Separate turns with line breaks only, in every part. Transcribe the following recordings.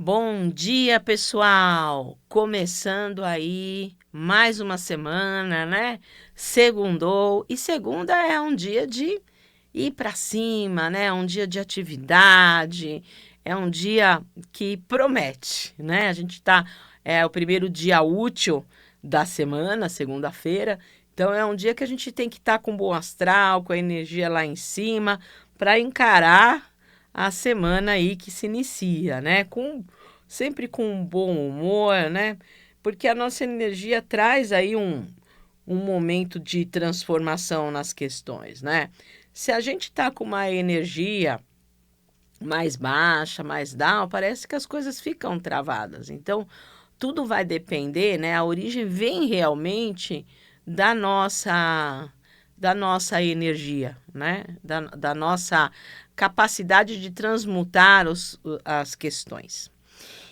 Bom dia, pessoal! Começando aí mais uma semana, né? Segundou, e segunda é um dia de ir para cima, né? É um dia de atividade, é um dia que promete, né? A gente tá, é o primeiro dia útil da semana, segunda-feira, então é um dia que a gente tem que estar com bom astral, com a energia lá em cima, para encarar a semana aí que se inicia, né? Sempre com um bom humor, né? Porque a nossa energia traz aí um momento de transformação nas questões, né? Se a gente está com uma energia mais baixa, mais down, parece que as coisas ficam travadas. Então, tudo vai depender, né? A origem vem realmente da da nossa energia, né? Da nossa capacidade de transmutar as questões.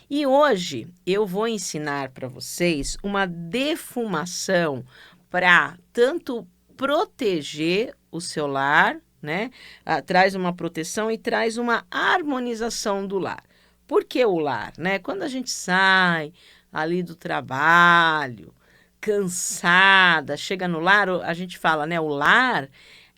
E hoje eu vou ensinar para vocês uma defumação para tanto proteger o seu lar, né? Traz uma proteção e traz uma harmonização do lar. Por que o lar, né? Quando a gente sai ali do trabalho, cansada, chega no lar, a gente fala, né? O lar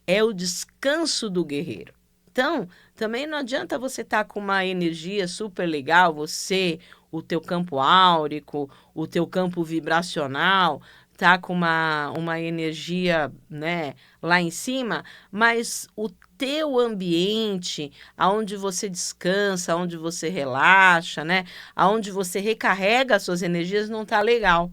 é o descanso do guerreiro. Então, também não adianta você estar com uma energia super legal, você, o teu campo áurico, o teu campo vibracional, tá com uma energia, né, lá em cima, mas o teu ambiente, aonde você descansa, aonde você relaxa, né, aonde você recarrega as suas energias não tá legal.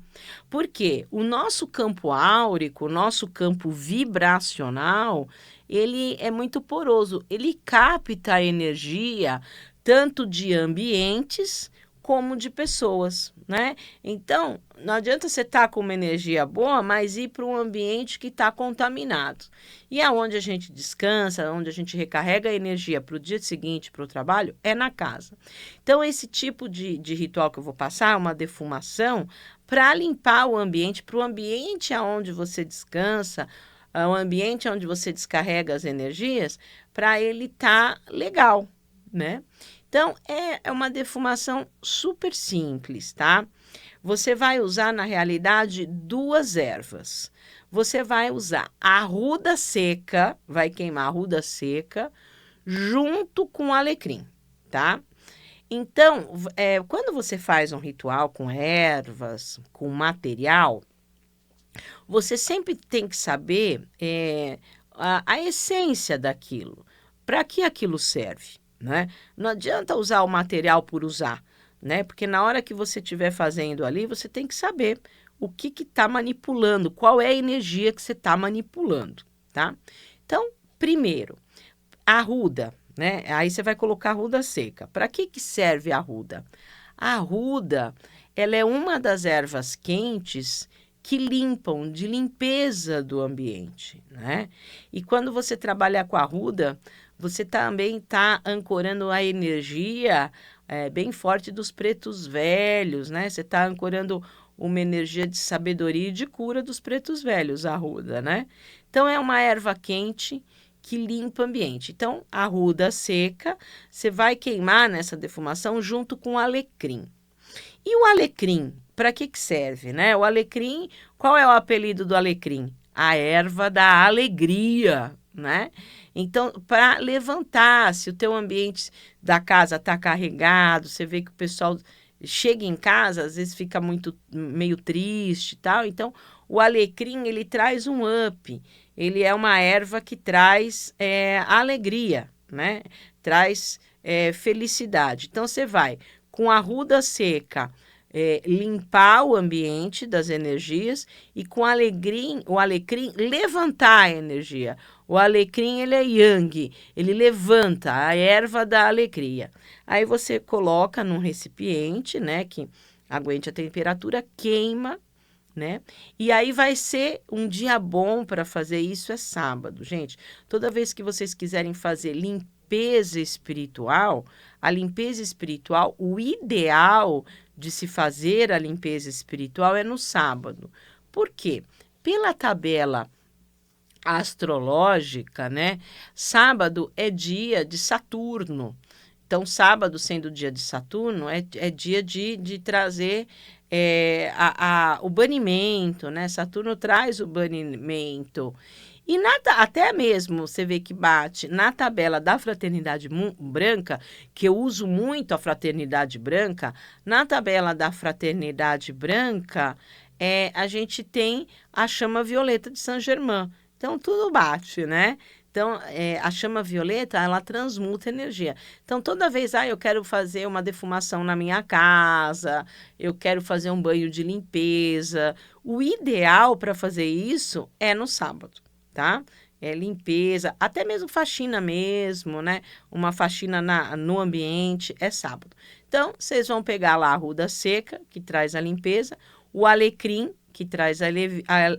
Por quê? O nosso campo áurico, o nosso campo vibracional, ele é muito poroso, ele capta a energia tanto de ambientes como de pessoas, né? Então, não adianta você estar com uma energia boa, mas ir para um ambiente que está contaminado. E aonde a gente descansa, onde a gente recarrega a energia para o dia seguinte, para o trabalho, é na casa. Então, esse tipo de ritual que eu vou passar, uma defumação, para limpar o ambiente, para o ambiente aonde você descansa, o ambiente onde você descarrega as energias, para ele estar legal, né? Então, é uma defumação super simples, tá? Você vai usar, na realidade, duas ervas. Você vai usar a arruda seca, vai queimar a arruda seca, junto com o alecrim, tá? Então, quando você faz um ritual com ervas, com material, você sempre tem que saber a essência daquilo, para que aquilo serve, né? Não adianta usar o material por usar, né? Porque na hora que você estiver fazendo ali, você tem que saber o que está manipulando, qual é a energia que você está manipulando, tá? Então, primeiro, a arruda, né? Aí você vai colocar a arruda seca. Para que serve a arruda? A arruda, ela é uma das ervas quentes que limpam, de limpeza do ambiente, né? E quando você trabalha com a arruda, você também está ancorando a energia bem forte dos pretos velhos, né? Você está ancorando uma energia de sabedoria e de cura dos pretos velhos, a arruda, né? Então, é uma erva quente que limpa o ambiente. Então, a arruda seca, você vai queimar nessa defumação junto com o alecrim. E o alecrim, para que serve, né? O alecrim, qual é o apelido do alecrim? A erva da alegria, né? Então, para levantar, se o teu ambiente da casa está carregado, você vê que o pessoal chega em casa, às vezes fica meio triste e tal. Então, o alecrim, ele traz um up. Ele é uma erva que traz alegria, né? Traz felicidade. Então, você vai com a arruda seca, limpar o ambiente das energias e com o alecrim levantar a energia. O alecrim, ele é yang, ele levanta a erva da alegria. Aí você coloca num recipiente, né, que aguente a temperatura, queima, né? E aí vai ser um dia bom para fazer isso, é sábado, gente. Toda vez que vocês quiserem fazer limpeza espiritual, a limpeza espiritual, o ideal de se fazer a limpeza espiritual é no sábado. Por quê? Pela tabela astrológica, né? Sábado é dia de Saturno. Então, sábado, sendo dia de Saturno, é dia de trazer o banimento, né? Saturno traz o banimento. E até mesmo você vê que bate na tabela da Fraternidade Branca, que eu uso muito a Fraternidade Branca, na tabela da Fraternidade Branca, a gente tem a chama violeta de Saint-Germain. Então, tudo bate, né? Então, a chama violeta, ela transmuta energia. Então, toda vez, eu quero fazer uma defumação na minha casa, eu quero fazer um banho de limpeza. O ideal para fazer isso é no sábado, tá? Limpeza, até mesmo faxina mesmo, né? Uma faxina no ambiente, é sábado. Então, vocês vão pegar lá a arruda seca, que traz a limpeza, o alecrim, que traz a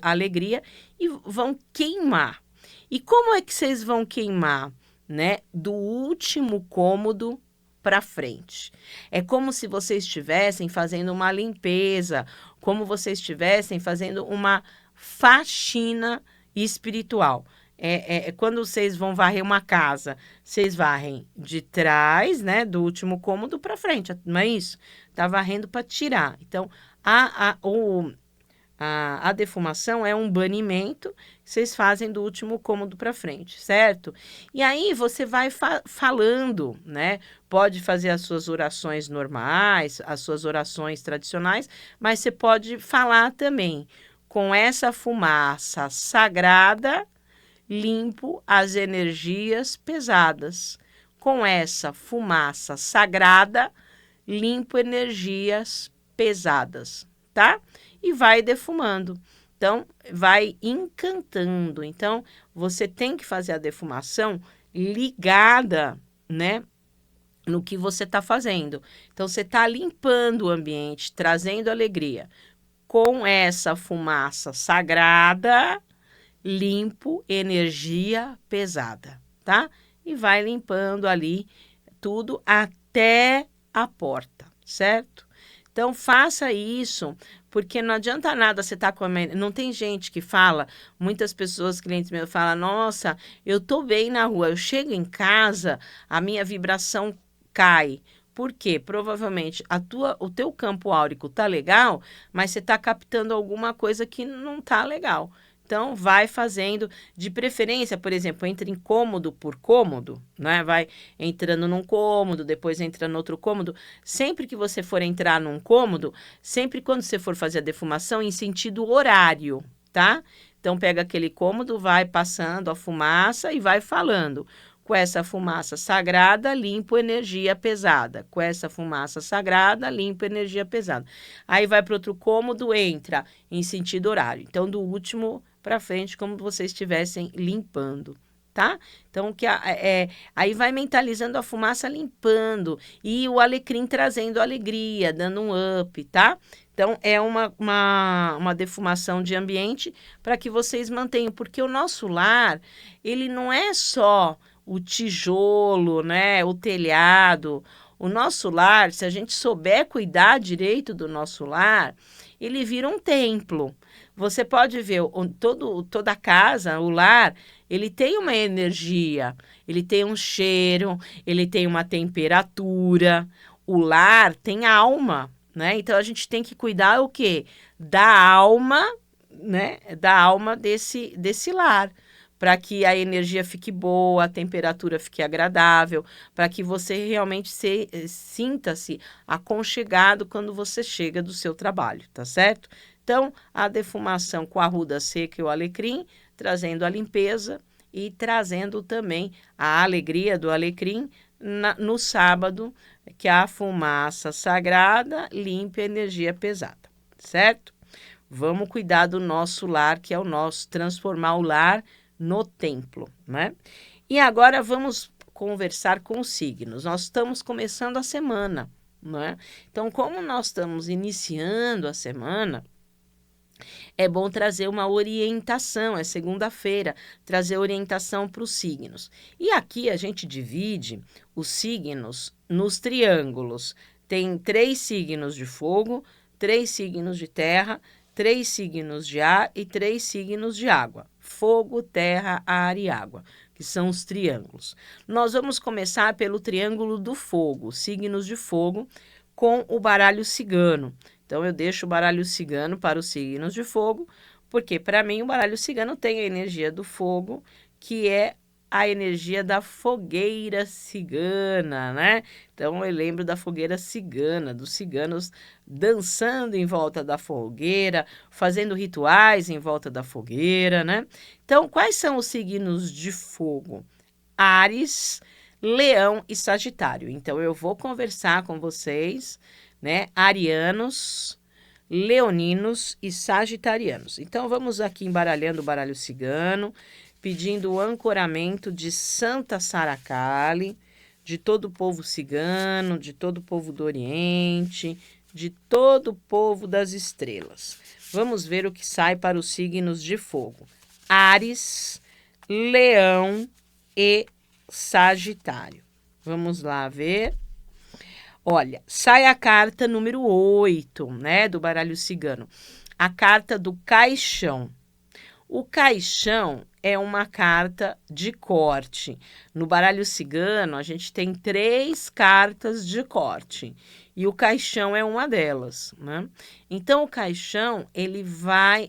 alegria, e vão queimar. E como é que vocês vão queimar, né? Do último cômodo para frente. É como se vocês estivessem fazendo uma limpeza, como vocês estivessem fazendo uma faxina espiritual. Quando vocês vão varrer uma casa, vocês varrem de trás, né, do último cômodo para frente, não é isso? Tá varrendo para tirar. Então, a defumação é um banimento que vocês fazem do último cômodo para frente, certo? E aí você vai falando, né? Pode fazer as suas orações normais, as suas orações tradicionais, mas você pode falar também. Com essa fumaça sagrada, limpo as energias pesadas. Com essa fumaça sagrada, limpo energias pesadas, tá? E vai defumando. Então, vai encantando. Então, você tem que fazer a defumação ligada, né, no que você está fazendo. Então, você está limpando o ambiente, trazendo alegria. Com essa fumaça sagrada, limpo energia pesada, tá? E vai limpando ali tudo até a porta, certo? Então, faça isso, porque não adianta nada você estar com a... Não tem gente que fala, muitas pessoas, clientes meus, falam, nossa, eu tô bem na rua, eu chego em casa, a minha vibração cai. Por quê? Provavelmente o teu campo áurico tá legal, mas você tá captando alguma coisa que não tá legal. Então, vai fazendo, de preferência, por exemplo, entre em cômodo por cômodo, né? Vai entrando num cômodo, depois entra no outro cômodo. Sempre que você for entrar num cômodo, sempre quando você for fazer a defumação, em sentido horário, tá? Então, pega aquele cômodo, vai passando a fumaça e vai falando. Com essa fumaça sagrada, limpo energia pesada. Com essa fumaça sagrada, limpo energia pesada. Aí vai para outro cômodo, entra em sentido horário. Então, do último para frente, como vocês estivessem limpando, tá? Então, aí vai mentalizando a fumaça limpando e o alecrim trazendo alegria, dando um up, tá? Então, é uma defumação de ambiente para que vocês mantenham, porque o nosso lar, ele não é só o tijolo, né, o telhado. O nosso lar, se a gente souber cuidar direito do nosso lar, ele vira um templo. Você pode ver toda a casa, o lar, ele tem uma energia, ele tem um cheiro, ele tem uma temperatura. O lar tem alma, né? Então a gente tem que cuidar o quê? Da alma, né? Da alma desse lar, para que a energia fique boa, a temperatura fique agradável, para que você realmente sinta-se aconchegado quando você chega do seu trabalho, tá certo? Então, a defumação com a arruda seca e o alecrim, trazendo a limpeza e trazendo também a alegria do alecrim no sábado, que a fumaça sagrada limpa a energia pesada, certo? Vamos cuidar do nosso lar, que é o nosso, transformar o lar no templo, né? E agora vamos conversar com os signos. Nós estamos começando a semana, né? Então, como nós estamos iniciando a semana, é bom trazer uma orientação, é segunda-feira, trazer orientação para os signos. E aqui a gente divide os signos nos triângulos. Tem 3 signos de fogo, 3 signos de terra, 3 signos de ar e 3 signos de água. Fogo, terra, ar e água. que são os triângulos. Nós vamos começar pelo triângulo do fogo, signos de fogo, com o baralho cigano. Então, eu deixo o baralho cigano para os signos de fogo, porque para mim o baralho cigano tem a energia do fogo, que é a energia da fogueira cigana, né? Então eu lembro da fogueira cigana, dos ciganos dançando em volta da fogueira, fazendo rituais em volta da fogueira, né? Então, quais são os signos de fogo? Áries, Leão e Sagitário. Então eu vou conversar com vocês, né? Arianos, leoninos e sagitarianos. Então vamos aqui embaralhando o baralho cigano, pedindo o ancoramento de Santa Sara Kali, de todo o povo cigano, de todo o povo do Oriente, de todo o povo das estrelas. Vamos ver o que sai para os signos de fogo. Áries, Leão e Sagitário. Vamos lá ver. Olha, sai a carta número 8, né, do baralho cigano. A carta do caixão. O caixão é uma carta de corte. No baralho cigano, a gente tem 3 cartas de corte. E o caixão é uma delas, né? Então, o caixão, ele vai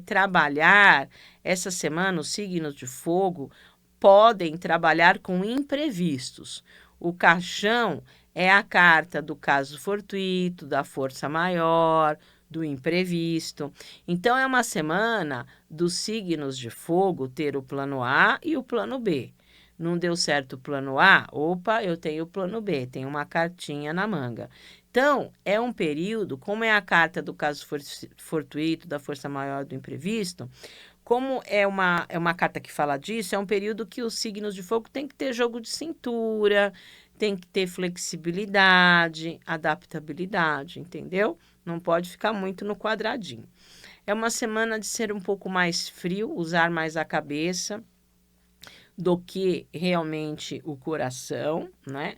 trabalhar, essa semana, os signos de fogo podem trabalhar com imprevistos. O caixão é a carta do caso fortuito, da força maior, do imprevisto. Então, é uma semana dos signos de fogo ter o plano A e o plano B. Não deu certo o plano A? Opa, eu tenho o plano B, tenho uma cartinha na manga. Então, é um período, como é a carta do caso fortuito, da força maior, do imprevisto, como é uma carta que fala disso, é um período que os signos de fogo têm que ter jogo de cintura, tem que ter flexibilidade, adaptabilidade, entendeu? Não pode ficar muito no quadradinho. É uma semana de ser um pouco mais frio, usar mais a cabeça do que realmente o coração, né?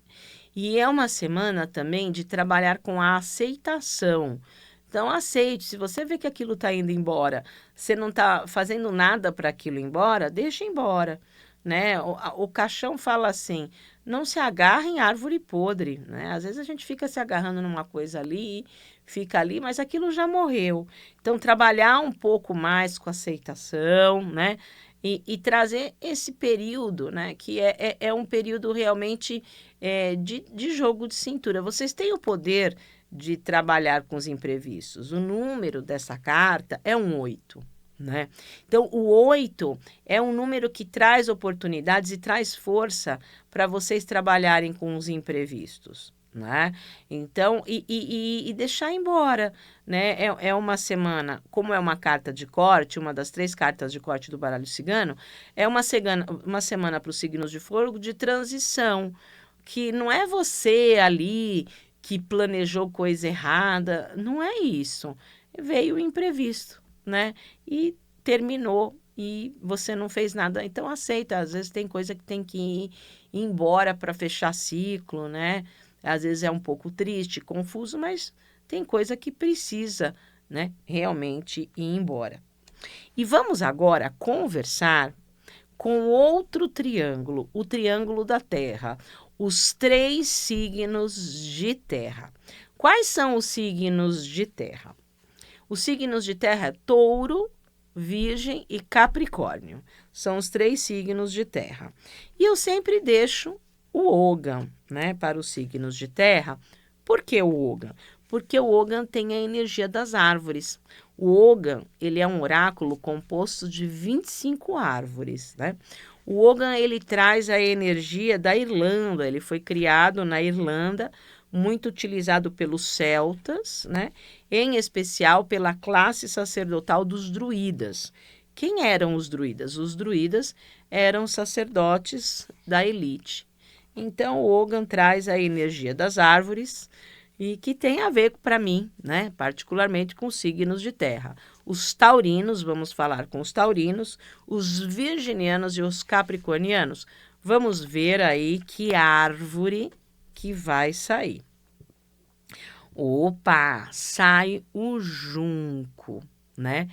E é uma semana também de trabalhar com a aceitação. Então, aceite. Se você vê que aquilo está indo embora, você não está fazendo nada para aquilo ir embora, deixa embora, né? O caixão fala assim, não se agarre em árvore podre, né? Às vezes a gente fica se agarrando numa coisa ali, fica ali, mas aquilo já morreu. Então, trabalhar um pouco mais com aceitação, né? E trazer esse período, né? Que é um período realmente de jogo de cintura. Vocês têm o poder de trabalhar com os imprevistos. O número dessa carta é um 8, né? Então, o 8 é um número que traz oportunidades e traz força para vocês trabalharem com os imprevistos, né? Então, e deixar embora, né? É uma semana, como é uma carta de corte, uma das 3 cartas de corte do baralho cigano, é uma semana para os signos de fogo de transição, que não é você ali que planejou coisa errada, não é isso. Veio o imprevisto, né? E terminou e você não fez nada. Então aceita, às vezes tem coisa que tem que ir embora para fechar ciclo, né? Às vezes é um pouco triste, confuso, mas tem coisa que precisa, né, realmente ir embora. E vamos agora conversar com outro triângulo, o triângulo da Terra, os 3 signos de terra. Quais são os signos de terra? Os signos de terra é Touro, Virgem e Capricórnio. São os 3 signos de terra. E eu sempre deixo o Ogam, né, para os signos de terra. Por que o Ogam? Porque o Ogam tem a energia das árvores. O Ogam, ele é um oráculo composto de 25 árvores, né? O Ogam, ele traz a energia da Irlanda, ele foi criado na Irlanda, muito utilizado pelos celtas, né? Em especial pela classe sacerdotal dos druidas. Quem eram os druidas? Os druidas eram sacerdotes da elite. Então, o Ogam traz a energia das árvores e que tem a ver, para mim, né, particularmente com os signos de terra. Os taurinos, vamos falar com os taurinos, os virginianos e os capricornianos. Vamos ver aí que árvore que vai sair. Opa, sai o junco, né?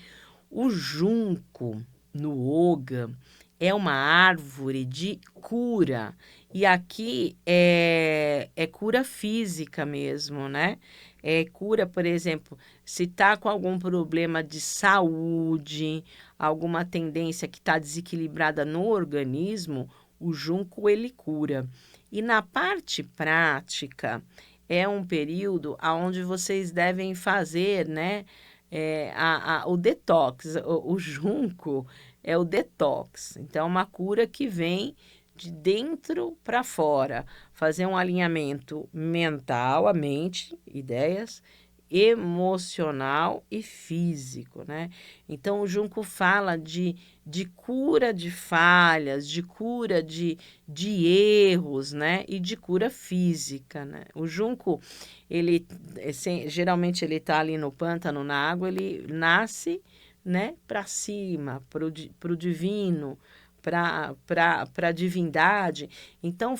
O junco no Ogam, é uma árvore de cura. E aqui é cura física mesmo, né? É cura, por exemplo, se está com algum problema de saúde, alguma tendência que está desequilibrada no organismo, o junco ele cura. E na parte prática, é um período onde vocês devem fazer, né? O detox, o junco é o detox. Então, é uma cura que vem de dentro para fora. Fazer um alinhamento mental, a mente, ideias, emocional e físico, né? Então, o junco fala de cura de falhas, de cura de erros, né? E de cura física, né? O junco, ele, geralmente, ele está ali no pântano, na água, ele nasce, né, para cima, para o divino, para a divindade. Então,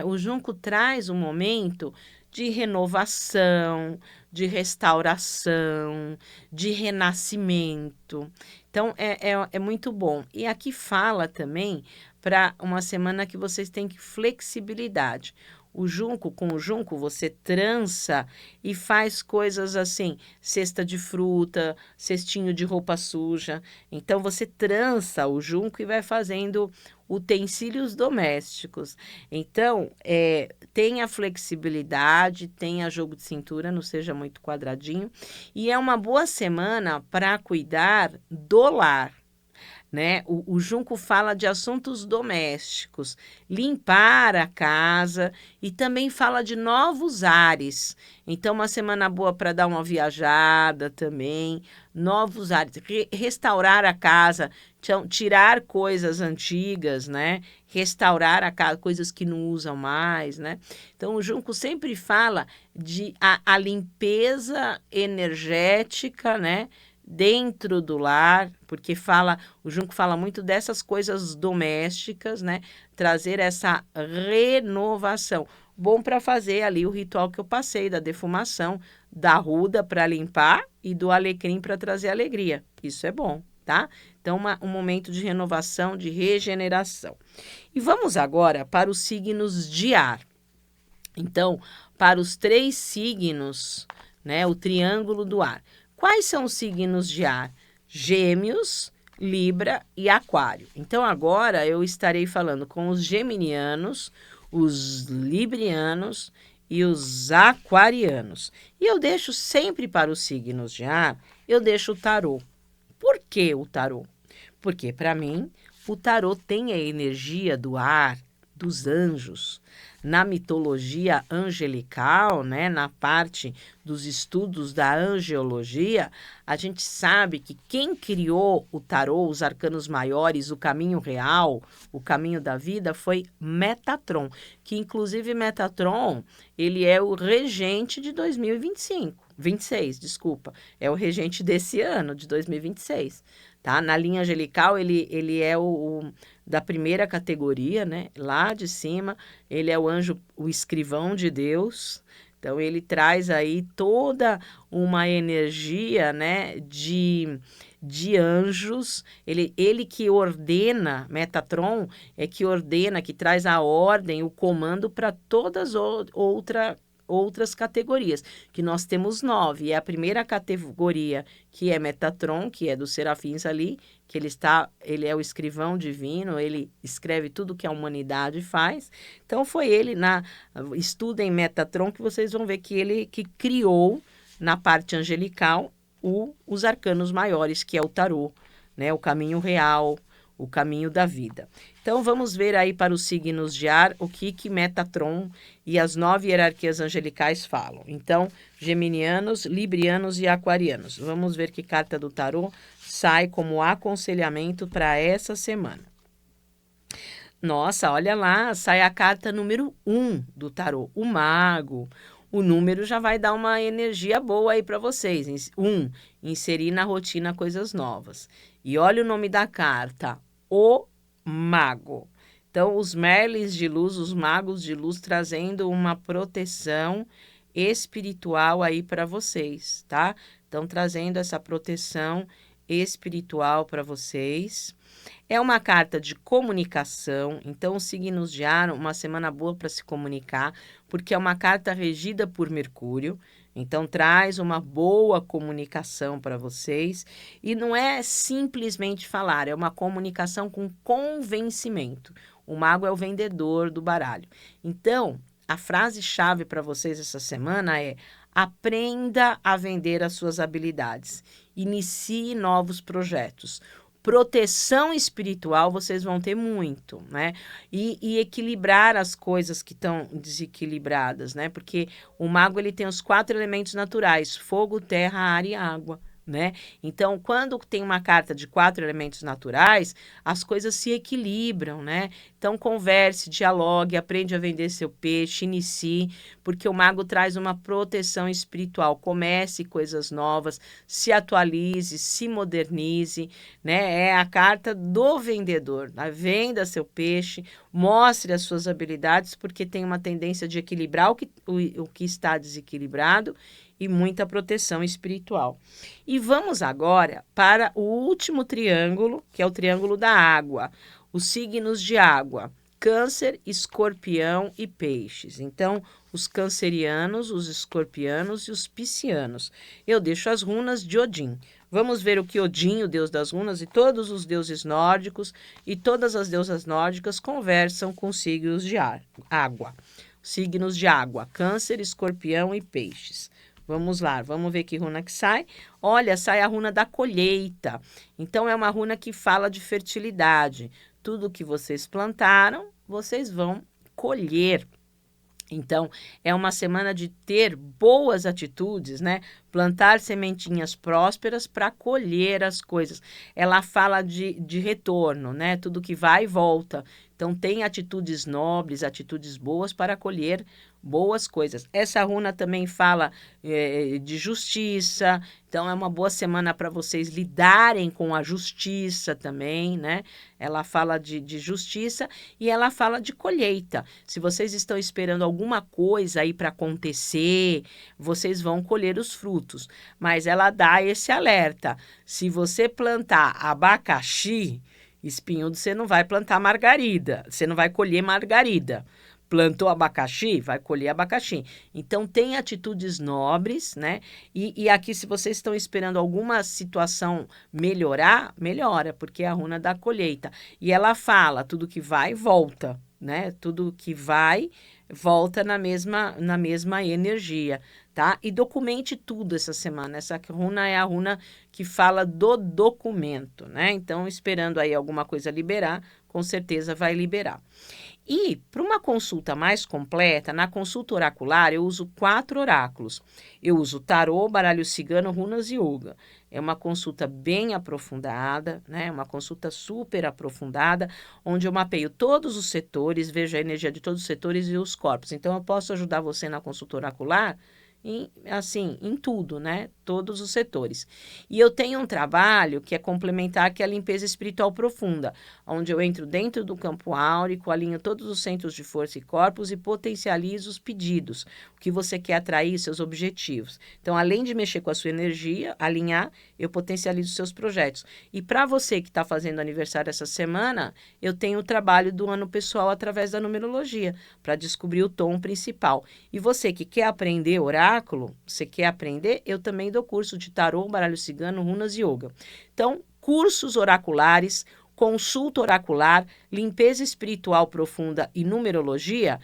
o junco traz um momento de renovação, de restauração, de renascimento. Então, é muito bom. E aqui fala também para uma semana que vocês têm flexibilidade. Com o junco, você trança e faz coisas assim, cesta de fruta, cestinho de roupa suja. Então, você trança o junco e vai fazendo utensílios domésticos. Então, tenha flexibilidade, tenha jogo de cintura, não seja muito quadradinho. E é uma boa semana para cuidar do lar, né? O junco fala de assuntos domésticos, limpar a casa e também fala de novos ares. Então, uma semana boa para dar uma viajada também, novos ares, restaurar a casa, tirar coisas antigas, né? Restaurar a casa, coisas que não usam mais, né? Então, o junco sempre fala de a limpeza energética, né? Dentro do lar, porque o junco fala muito dessas coisas domésticas, né? Trazer essa renovação. Bom para fazer ali o ritual que eu passei, da defumação, da ruda para limpar e do alecrim para trazer alegria. Isso é bom, tá? Então, um momento de renovação, de regeneração. E vamos agora para os signos de ar. Então, para os 3 signos, né? O triângulo do ar. Quais são os signos de ar? Gêmeos, Libra e Aquário. Então, agora eu estarei falando com os geminianos, os librianos e os aquarianos. E eu deixo sempre para os signos de ar, eu deixo o tarô. Por que o tarô? Porque, para mim, o tarô tem a energia do ar, dos anjos. Na mitologia angelical, né, na parte dos estudos da angeologia, a gente sabe que quem criou o tarô, os arcanos maiores, o caminho real, o caminho da vida, foi Metatron, que inclusive Metatron, ele é o regente de 26, desculpa, é o regente desse ano, de 2026. Tá? Na linha angelical, ele é o da primeira categoria, né? Lá de cima, ele é o anjo, o escrivão de Deus. Então, ele traz aí toda uma energia, né, de anjos. Ele que ordena, Metatron, que ordena, que traz a ordem, o comando para todas outras categorias, que nós temos 9. E a primeira categoria, que é Metatron, que é dos serafins ali, que ele é o escrivão divino, ele escreve tudo que a humanidade faz. Então, foi ele, estudem Metatron, que vocês vão ver que ele que criou, na parte angelical, os arcanos maiores, que é o tarô, né? O caminho real, o caminho da vida. Então, vamos ver aí para os signos de ar o que Metatron e as 9 hierarquias angelicais falam. Então, geminianos, librianos e aquarianos. Vamos ver que carta do tarô sai como aconselhamento para essa semana. Nossa, olha lá, sai a carta número 1 do tarô, o mago. O número já vai dar uma energia boa aí para vocês. 1, inserir na rotina coisas novas. E olha o nome da carta, o mago. Então, os merlins de luz, os magos de luz, trazendo uma proteção espiritual aí para vocês, tá? Então, trazendo essa proteção espiritual para vocês. É uma carta de comunicação, então os signos de ar, uma semana boa para se comunicar, porque é uma carta regida por Mercúrio, então traz uma boa comunicação para vocês, e não é simplesmente falar, é uma comunicação com convencimento. O mago é o vendedor do baralho. Então, a frase-chave para vocês essa semana é: aprenda a vender as suas habilidades, inicie novos projetos. Proteção espiritual vocês vão ter muito, né? E equilibrar as coisas que estão desequilibradas, né? Porque o mago ele tem os 4 elementos naturais: fogo, terra, ar e água, né? Então, quando tem uma carta de 4 elementos naturais, as coisas se equilibram, né? Então, converse, dialogue, aprende a vender seu peixe, inicie, porque o mago traz uma proteção espiritual. Comece coisas novas, se atualize, se modernize, né? É a carta do vendedor, né? Venda seu peixe, mostre as suas habilidades, porque tem uma tendência de equilibrar o que está desequilibrado e muita proteção espiritual. E vamos agora para o último triângulo, que é o triângulo da água. Os signos de água: Câncer, Escorpião e Peixes. Então, os cancerianos, os escorpianos e os piscianos. Eu deixo as runas de Odin. Vamos ver o que Odin, o deus das runas, e todos os deuses nórdicos e todas as deusas nórdicas conversam com os signos de água. Signos de água: Câncer, Escorpião e Peixes. Vamos lá, vamos ver que runa que sai. Olha, sai a runa da colheita. Então, é uma runa que fala de fertilidade. Tudo que vocês plantaram, vocês vão colher. Então, é uma semana de ter boas atitudes, né? Plantar sementinhas prósperas para colher as coisas. Ela fala de retorno, né? Tudo que vai e volta. Então, tem atitudes nobres, atitudes boas para colher boas coisas. Essa runa também fala de justiça. Então, é uma boa semana para vocês lidarem com a justiça também, né? Ela fala de justiça e ela fala de colheita. Se vocês estão esperando alguma coisa aí para acontecer, vocês vão colher os frutos. Mas ela dá esse alerta: se você plantar abacaxi, espinhudo, você não vai plantar margarida, você não vai colher margarida. Plantou abacaxi, vai colher abacaxi. Então, tem atitudes nobres, né? E aqui, se vocês estão esperando alguma situação melhorar, melhora, porque é a runa da colheita. E ela fala: tudo que vai, volta, né? Tudo que vai, volta na mesma energia, tá? E documente tudo essa semana. Essa runa é a runa que fala do documento, né? Então, esperando aí alguma coisa liberar, com certeza vai liberar. E para uma consulta mais completa, na consulta oracular, eu uso 4 oráculos. Eu uso tarô, baralho cigano, runas e yoga. É uma consulta bem aprofundada, né? Uma consulta super aprofundada, onde eu mapeio todos os setores, vejo a energia de todos os setores e os corpos. Então, eu posso ajudar você na consulta oracular em tudo, né? Todos os setores. E eu tenho um trabalho que é complementar, que é a limpeza espiritual profunda, onde eu entro dentro do campo áurico, alinho todos os centros de força e corpos e potencializo os pedidos, o que você quer atrair, seus objetivos. Então, além de mexer com a sua energia, alinhar, eu potencializo seus projetos. E para você que está fazendo aniversário essa semana, eu tenho o trabalho do ano pessoal através da numerologia, para descobrir o tom principal. E você que quer aprender oráculo, você quer aprender, eu também dou curso de tarô, baralho cigano, runas e yoga. Então, cursos oraculares, consulta oracular, limpeza espiritual profunda e numerologia,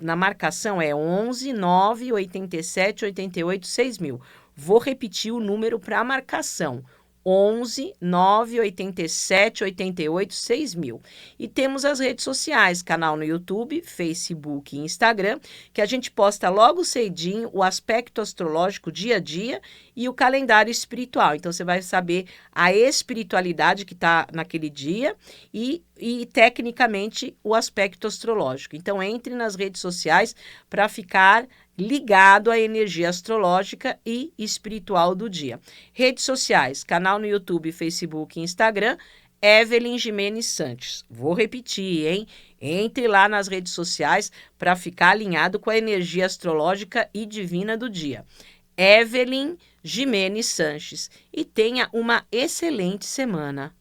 na marcação é 11 9 87 88 6000. Vou repetir o número para a marcação: 11 9 87 88 6000. E temos as redes sociais, canal no YouTube, Facebook e Instagram, que a gente posta logo cedinho o aspecto astrológico dia a dia e o calendário espiritual. Então, você vai saber a espiritualidade que está naquele dia e tecnicamente, o aspecto astrológico. Então, entre nas redes sociais para ficar ligado à energia astrológica e espiritual do dia. Redes sociais, canal no YouTube, Facebook e Instagram, Evelyn Jimenez Santos. Vou repetir, hein? Entre lá nas redes sociais para ficar alinhado com a energia astrológica e divina do dia. Evelyn Gimenez Sanches. E tenha uma excelente semana.